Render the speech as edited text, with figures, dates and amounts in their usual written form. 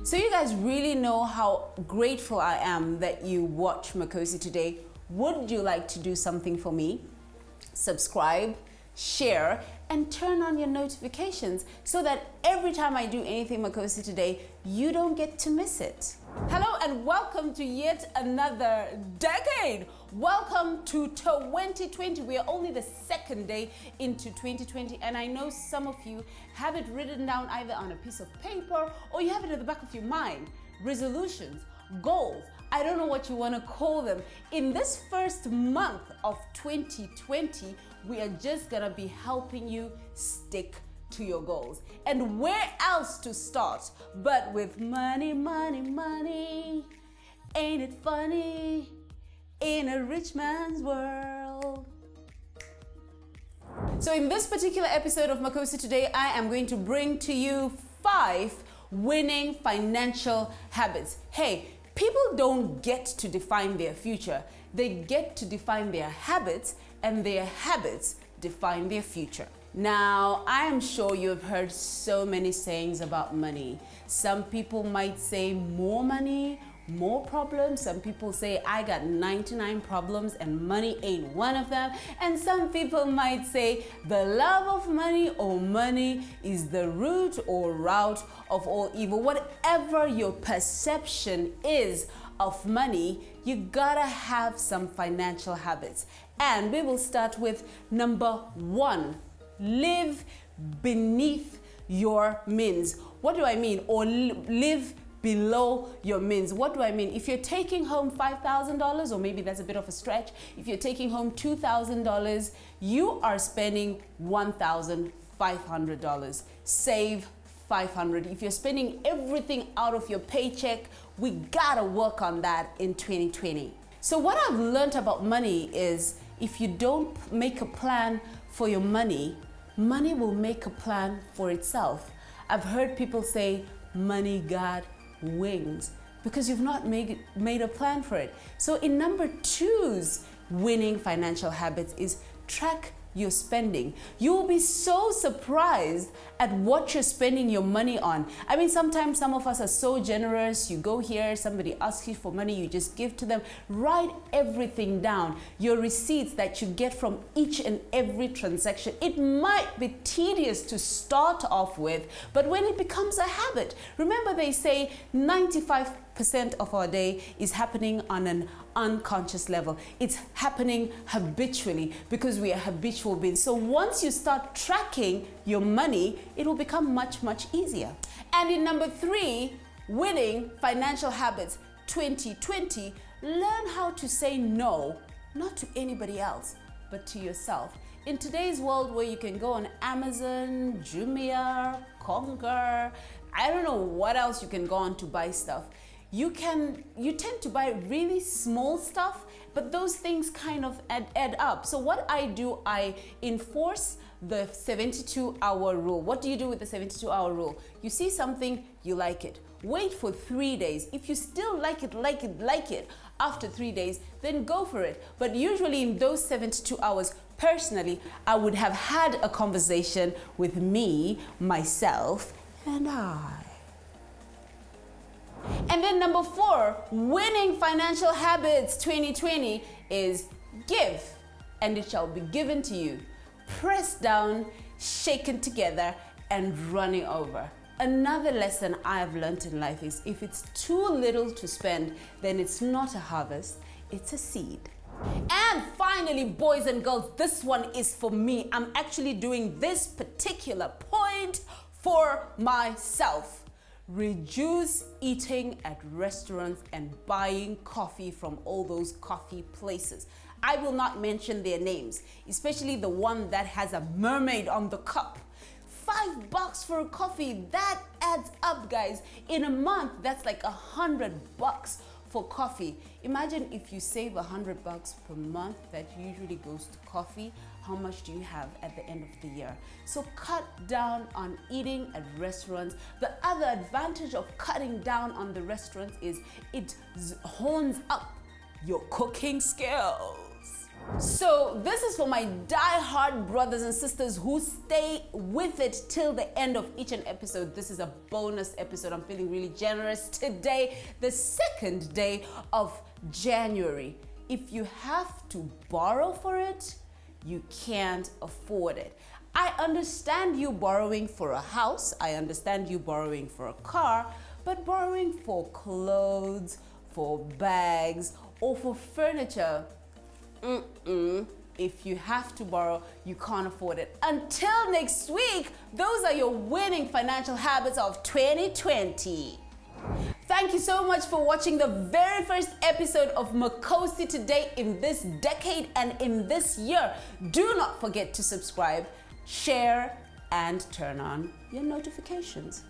So you guys really know how grateful I am that you watch Makosi today. Would you like to do something for me? Subscribe, share, and turn on your notifications so that every time I do anything Makosi today, you don't get to miss it. Hello and welcome to yet another decade. Welcome to 2020. We are only the second day into 2020, and I know some of you have it written down either on a piece of paper or you have it at the back of your mind. Resolutions, goals, I don't know what you want to call them. In this first month of 2020, we are just gonna be helping you stick to your goals. And where else to start but with money, money, money? Ain't it funny? In a rich man's world. So in this particular episode of Makosi today, I am going to bring to you 5 winning financial habits. Hey, people don't get to define their future. They get to define their habits, and their habits define their future. Now, I am sure you've heard so many sayings about money. Some people might say more money, more problems. Some people say I got 99 problems and money ain't one of them. And some people might say the love of money or money is the root or route of all evil. Whatever your perception is of money, you gotta have some financial habits. And we will start with number 1. Live beneath your means. What do I mean? Or live below your means. What do I mean? If you're taking home $5,000, or maybe that's a bit of a stretch, if you're taking home $2,000, you are spending $1,500. Save $500. If you're spending everything out of your paycheck, we gotta work on that in 2020. So what I've learned about money is if you don't make a plan for your money, money will make a plan for itself. I've heard people say money got wings because you've not made a plan for it. So in number 2's winning financial habits is track your spending. You will be so surprised at what you're spending your money on. I mean, sometimes some of us are so generous. You go here, somebody asks you for money, you just give to them. Write everything down, your receipts that you get from each and every transaction. It might be tedious to start off with, but when it becomes a habit, remember they say 95% of our day is happening on an unconscious level. It's happening habitually because we are habitual beings. So once you start tracking your money, it will become much, much easier. And in number 3, winning financial habits 2020, learn how to say no, not to anybody else, but to yourself. In today's world where you can go on Amazon, Jumia, Konga, I don't know what else you can go on to buy stuff. You tend to buy really small stuff, but those things kind of add up. So what I do, I enforce the 72-hour rule. What do you do with the 72-hour rule? You see something, you like it. Wait for 3 days. If you still like it after 3 days, then go for it. But usually in those 72 hours, personally, I would have had a conversation with me, myself, and I. And then number 4, winning financial habits 2020 is give, and it shall be given to you. Pressed down, shaken together, and running over. Another lesson I've learned in life is if it's too little to spend, then it's not a harvest, it's a seed. And finally, boys and girls, this one is for me. I'm actually doing this particular point for myself. Reduce eating at restaurants and buying coffee from all those coffee places. I will not mention their names, especially the one that has a mermaid on the cup. $5 for a coffee, that adds up, guys. In a month, that's like $100 for coffee. Imagine if you save $100 per month that usually goes to coffee. How much do you have at the end of the year? So cut down on eating at restaurants. The other advantage of cutting down on the restaurants is it hones up your cooking skills. So this is for my die-hard brothers and sisters who stay with it till the end of each and episode. This is a bonus episode. I'm feeling really generous today, the second day of January. If you have to borrow for it, you can't afford it. I understand you borrowing for a house. I understand you borrowing for a car, but borrowing for clothes, for bags, or for furniture, if you have to borrow, you can't afford it. Until next week, those are your winning financial habits of 2020. Thank you so much for watching the very first episode of Makosi today in this decade and in this year. Do not forget to subscribe, share, and turn on your notifications.